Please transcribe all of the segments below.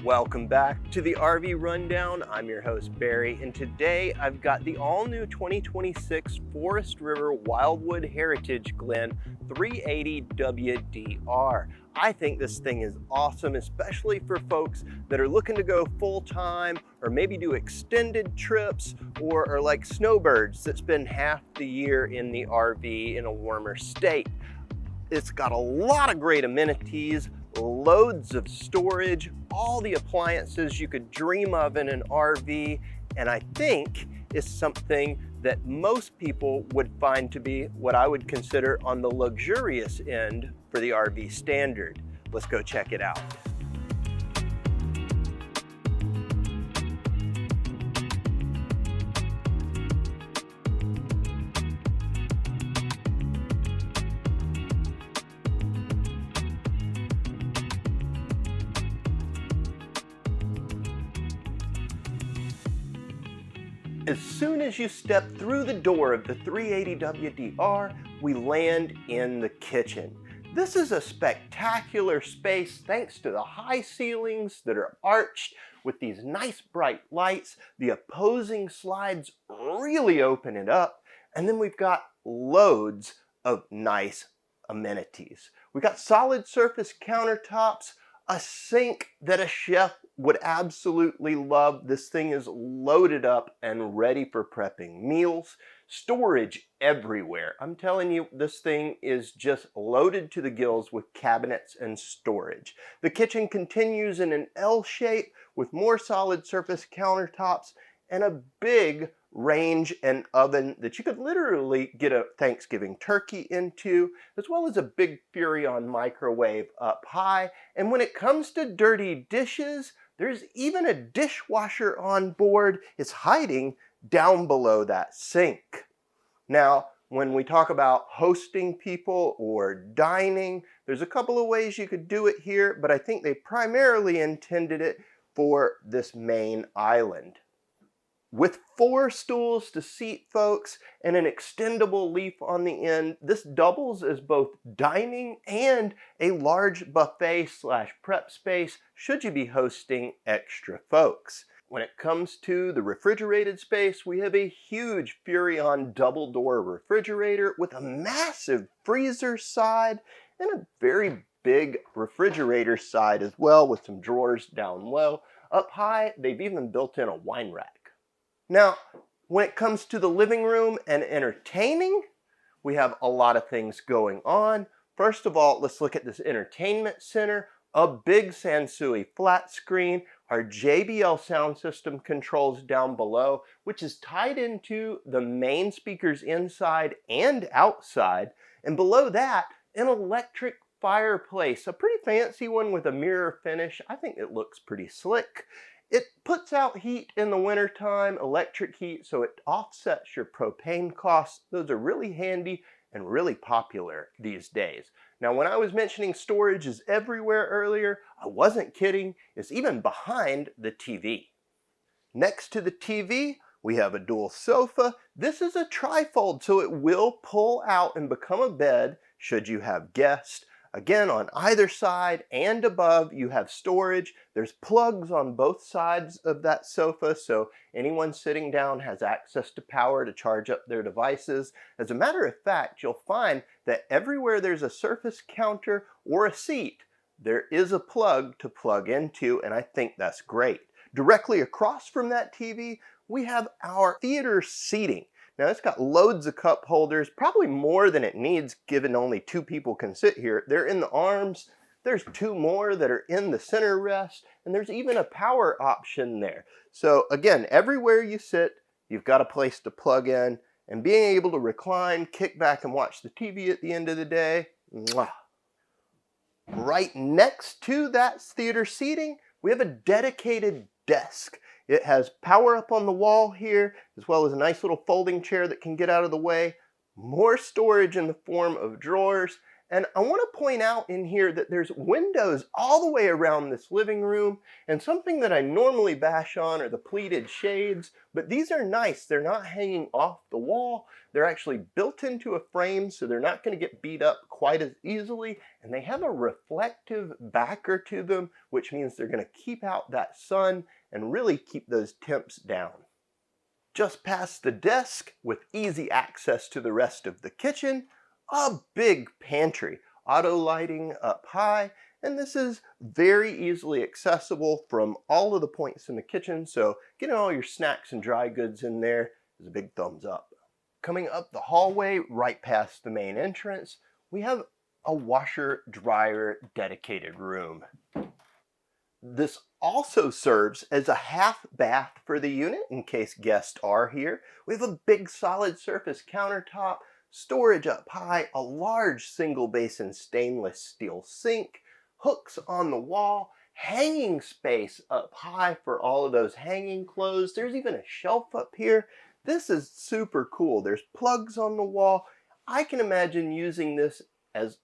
Welcome back to the RV Rundown. I'm your host Barry, and today I've got the all-new 2026 Forest River Wildwood Heritage Glen 380WDR. I think this thing is awesome, especially for folks that are looking to go full-time or maybe do extended trips or are like snowbirds that spend half the year in the RV in a warmer state. It's got a lot of great amenities, loads of storage, all the appliances you could dream of in an RV, and I think is something that most people would find to be what I would consider on the luxurious end for the RV standard. Let's go check it out. As soon as you step through the door of the 380WDR, we land in the kitchen. This is a spectacular space thanks to the high ceilings that are arched with these nice bright lights. The opposing slides really open it up, and then we've got loads of nice amenities. We've got solid surface countertops, a sink that a chef would absolutely love. This thing is loaded up and ready for prepping meals. Storage everywhere. I'm telling you, this thing is just loaded to the gills with cabinets and storage. The kitchen continues in an L shape with more solid surface countertops and a big range and oven that you could literally get a Thanksgiving turkey into, as well as a big Furrion microwave up high. And when it comes to dirty dishes, there's even a dishwasher on board. It's hiding down below that sink. Now, when we talk about hosting people or dining, there's a couple of ways you could do it here, but I think they primarily intended it for this main island. With 4 stools to seat folks and an extendable leaf on the end, this doubles as both dining and a large buffet/prep space should you be hosting extra folks. When it comes to the refrigerated space, we have a huge Furrion double door refrigerator with a massive freezer side and a very big refrigerator side as well, with some drawers down low. Up high, they've even built in a wine rack. Now, when it comes to the living room and entertaining, we have a lot of things going on. First of all, let's look at this entertainment center. A big Sansui flat screen, our JBL sound system controls down below, which is tied into the main speakers inside and outside. And below that, an electric fireplace, a pretty fancy one with a mirror finish. I think it looks pretty slick. It puts out heat in the wintertime, electric heat, so it offsets your propane costs. Those are really handy and really popular these days. Now, when I was mentioning storage is everywhere earlier, I wasn't kidding. It's even behind the TV. Next to the TV, we have a dual sofa. This is a trifold, so it will pull out and become a bed should you have guests. Again, on either side and above, you have storage. There's plugs on both sides of that sofa, so anyone sitting down has access to power to charge up their devices. As a matter of fact, you'll find that everywhere there's a surface counter or a seat, there is a plug to plug into, and I think that's great. Directly across from that TV, we have our theater seating. Now, it's got loads of cup holders, probably more than it needs given only 2 people can sit here. They're in the arms. There's 2 more that are in the center rest, and there's even a power option there. So again, everywhere you sit, you've got a place to plug in, and being able to recline, kick back, and watch the TV at the end of the day, mwah. Right next to that theater seating, we have a dedicated desk. It has power up on the wall here, as well as a nice little folding chair that can get out of the way. More storage in the form of drawers, And I want to point out in here that there's windows all the way around this living room, and something that I normally bash on are the pleated shades, but these are nice. They're not hanging off the wall. They're actually built into a frame, so they're not going to get beat up quite as easily, and they have a reflective backer to them, which means they're going to keep out that sun and really keep those temps down. Just past the desk, with easy access to the rest of the kitchen, a big pantry, auto lighting up high, and this is very easily accessible from all of the points in the kitchen, so getting all your snacks and dry goods in there is a big thumbs up. Coming up the hallway right past the main entrance, we have a washer dryer dedicated room. This also serves as a half bath for the unit in case guests are here. We have a big solid surface countertop, storage up high, a large single basin stainless steel sink, hooks on the wall, hanging space up high for all of those hanging clothes. There's even a shelf up here. This is super cool. There's plugs on the wall. I can imagine using this as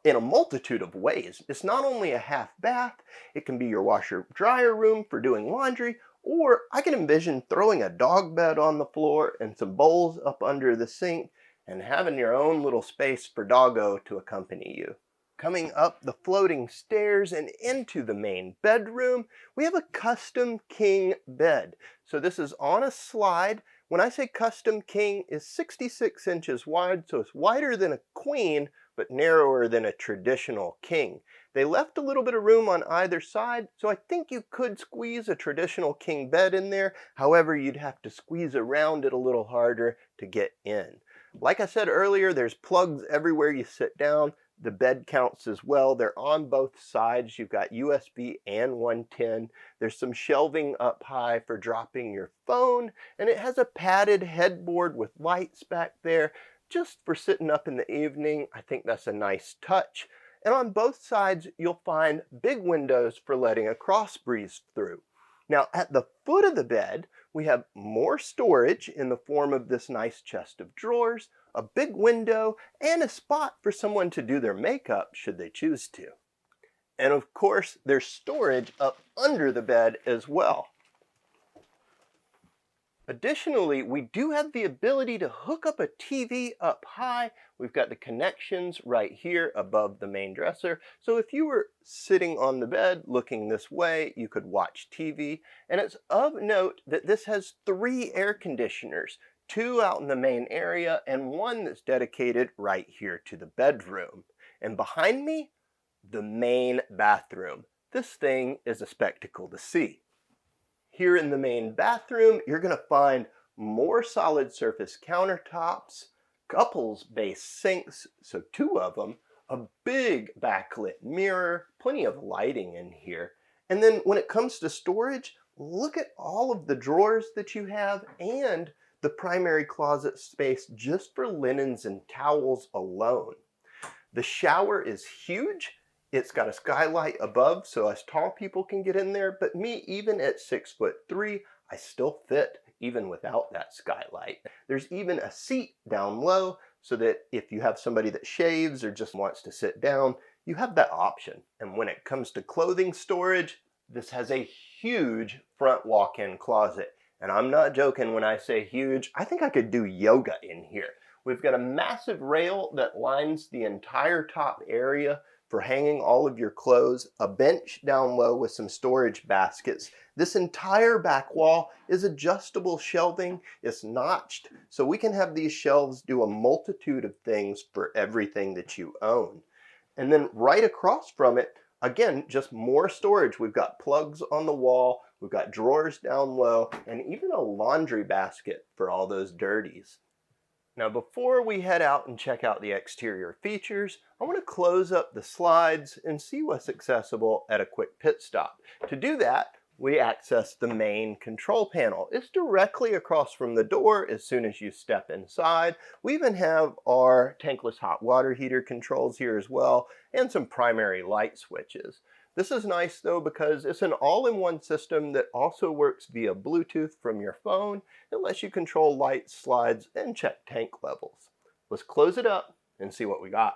in a multitude of ways. It's not only a half bath, it can be your washer dryer room for doing laundry, or I can envision throwing a dog bed on the floor and some bowls up under the sink and having your own little space for doggo to accompany you. Coming up the floating stairs and into the main bedroom, we have a custom king bed. So this is on a slide. When I say custom king, it's 66 inches wide, so it's wider than a queen, but narrower than a traditional king. They left a little bit of room on either side, so I think you could squeeze a traditional king bed in there. However, you'd have to squeeze around it a little harder to get in. Like I said earlier, there's plugs everywhere you sit down. The bed counts as well. They're on both sides. You've got USB and 110. There's some shelving up high for dropping your phone, and it has a padded headboard with lights back there just for sitting up in the evening. I think that's a nice touch. And on both sides, you'll find big windows for letting a cross breeze through. Now, at the foot of the bed, we have more storage in the form of this nice chest of drawers, a big window, and a spot for someone to do their makeup should they choose to. And of course, there's storage up under the bed as well. Additionally, we do have the ability to hook up a TV up high. We've got the connections right here above the main dresser. So if you were sitting on the bed looking this way, you could watch TV. And it's of note that this has 3 air conditioners, 2 out in the main area and 1 that's dedicated right here to the bedroom. And behind me, the main bathroom. This thing is a spectacle to see. Here in the main bathroom, you're going to find more solid surface countertops, couples base sinks, so 2 of them, a big backlit mirror, plenty of lighting in here. And then when it comes to storage, look at all of the drawers that you have and the primary closet space just for linens and towels alone. The shower is huge. It's got a skylight above so us tall people can get in there, but me, even at 6'3", I still fit even without that skylight. There's even a seat down low so that if you have somebody that shaves or just wants to sit down, you have that option. And when it comes to clothing storage, this has a huge front walk-in closet. And I'm not joking when I say huge. I think I could do yoga in here. We've got a massive rail that lines the entire top area for hanging all of your clothes, a bench down low with some storage baskets. This entire back wall is adjustable shelving. It's notched, so we can have these shelves do a multitude of things for everything that you own. And then right across from it, again, just more storage. We've got plugs on the wall, we've got drawers down low, and even a laundry basket for all those dirties. Now before we head out and check out the exterior features, I want to close up the slides and see what's accessible at a quick pit stop. To do that, we access the main control panel. It's directly across from the door as soon as you step inside. We even have our tankless hot water heater controls here as well, and some primary light switches. This is nice though because it's an all-in-one system that also works via Bluetooth from your phone. It lets you control lights, slides, and check tank levels. Let's close it up and see what we got.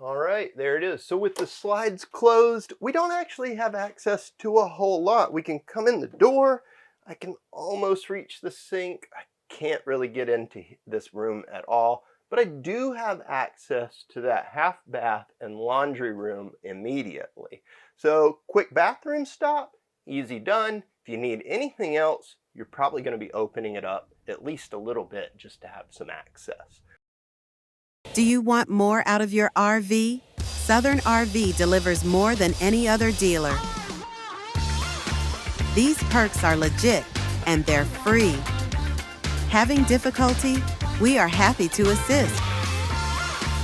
All right, there it is. So with the slides closed, we don't actually have access to a whole lot. We can come in the door. I can almost reach the sink. I can't really get into this room at all, but I do have access to that half bath and laundry room immediately. So quick bathroom stop, easy done. If you need anything else, you're probably going to be opening it up at least a little bit just to have some access. Do you want more out of your RV? Southern RV delivers more than any other dealer. These perks are legit and they're free. Having difficulty? We are happy to assist.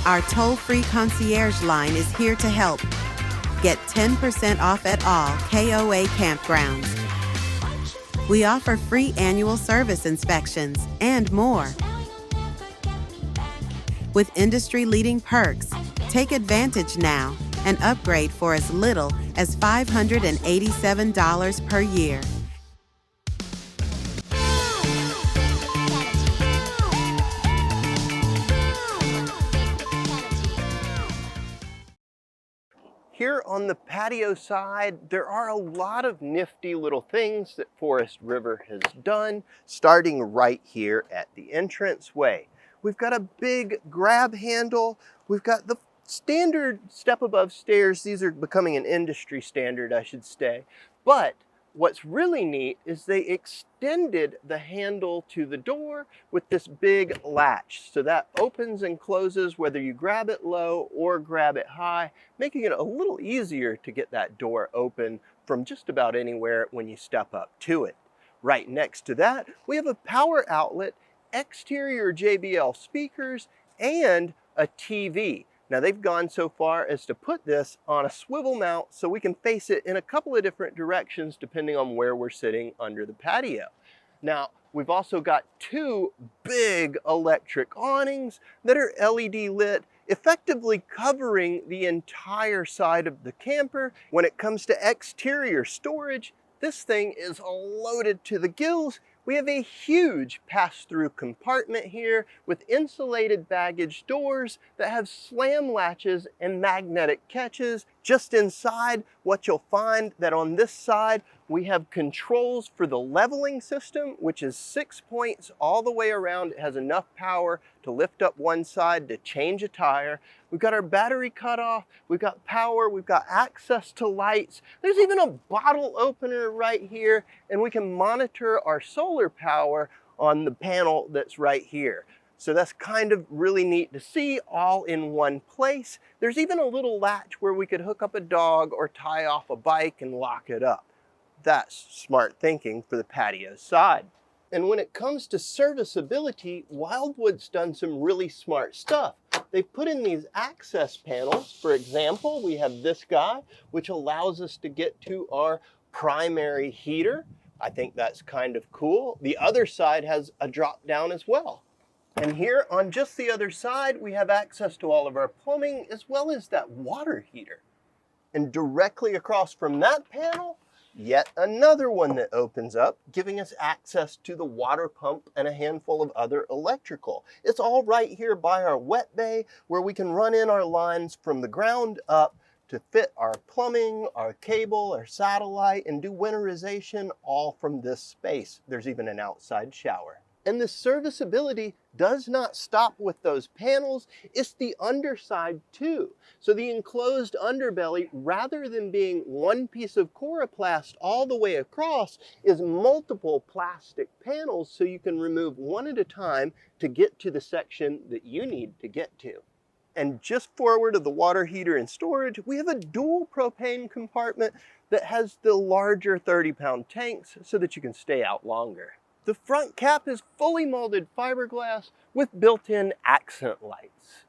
Our toll-free concierge line is here to help. Get 10% off at all KOA campgrounds. We offer free annual service inspections and more. With industry-leading perks, take advantage now and upgrade for as little as $587 per year. Here on the patio side, there are a lot of nifty little things that Forest River has done, starting right here at the entranceway. We've got a big grab handle. We've got the standard step above stairs. These are becoming an industry standard, I should say. But what's really neat is they extended the handle to the door with this big latch. So that opens and closes whether you grab it low or grab it high, making it a little easier to get that door open from just about anywhere when you step up to it. Right next to that, we have a power outlet, exterior JBL speakers, and a TV. Now they've gone so far as to put this on a swivel mount so we can face it in a couple of different directions depending on where we're sitting under the patio. Now we've also got two big electric awnings that are LED lit, effectively covering the entire side of the camper. When it comes to exterior storage, this thing is loaded to the gills. We have a huge pass-through compartment here with insulated baggage doors that have slam latches and magnetic catches. Just inside, what you'll find that on this side, we have controls for the leveling system, which is 6 points all the way around. It has enough power to lift up one side to change a tire. We've got our battery cutoff, we've got power, we've got access to lights. There's even a bottle opener right here, and we can monitor our solar power on the panel that's right here. So that's kind of really neat to see, all in one place. There's even a little latch where we could hook up a dog or tie off a bike and lock it up. That's smart thinking for the patio side. And when it comes to serviceability, Wildwood's done some really smart stuff. They've put in these access panels. For example, we have this guy, which allows us to get to our primary heater. I think that's kind of cool. The other side has a drop down as well. And here on just the other side, we have access to all of our plumbing as well as that water heater. And directly across from that panel, yet another one that opens up, giving us access to the water pump and a handful of other electrical. It's all right here by our wet bay where we can run in our lines from the ground up to fit our plumbing, our cable, our satellite, and do winterization all from this space. There's even an outside shower. And the serviceability does not stop with those panels, it's the underside too. So the enclosed underbelly, rather than being one piece of coroplast all the way across, is multiple plastic panels so you can remove one at a time to get to the section that you need to get to. And just forward of the water heater and storage, we have a dual propane compartment that has the larger 30-pound tanks so that you can stay out longer. The front cap is fully molded fiberglass with built-in accent lights.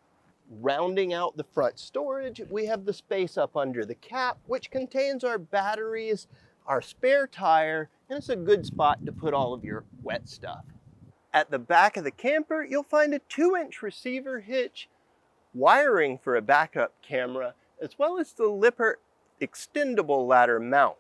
Rounding out the front storage, we have the space up under the cap, which contains our batteries, our spare tire, and it's a good spot to put all of your wet stuff. At the back of the camper, you'll find a 2-inch receiver hitch, wiring for a backup camera, as well as the Lippert extendable ladder mount.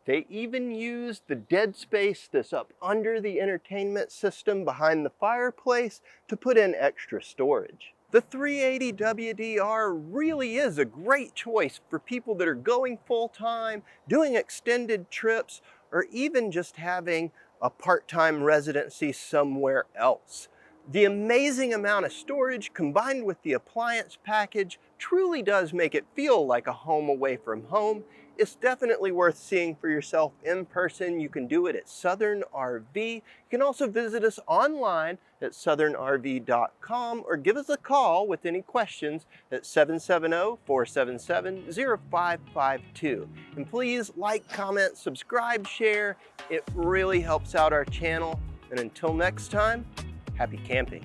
They even used the dead space that's up under the entertainment system behind the fireplace to put in extra storage. The 380WDR really is a great choice for people that are going full-time, doing extended trips, or even just having a part-time residency somewhere else. The amazing amount of storage combined with the appliance package truly does make it feel like a home away from home. It's definitely worth seeing for yourself in person. You can do it at Southern RV. You can also visit us online at southernrv.com or give us a call with any questions at 770-477-0552. And please like, comment, subscribe, share. It really helps out our channel. And until next time, happy camping.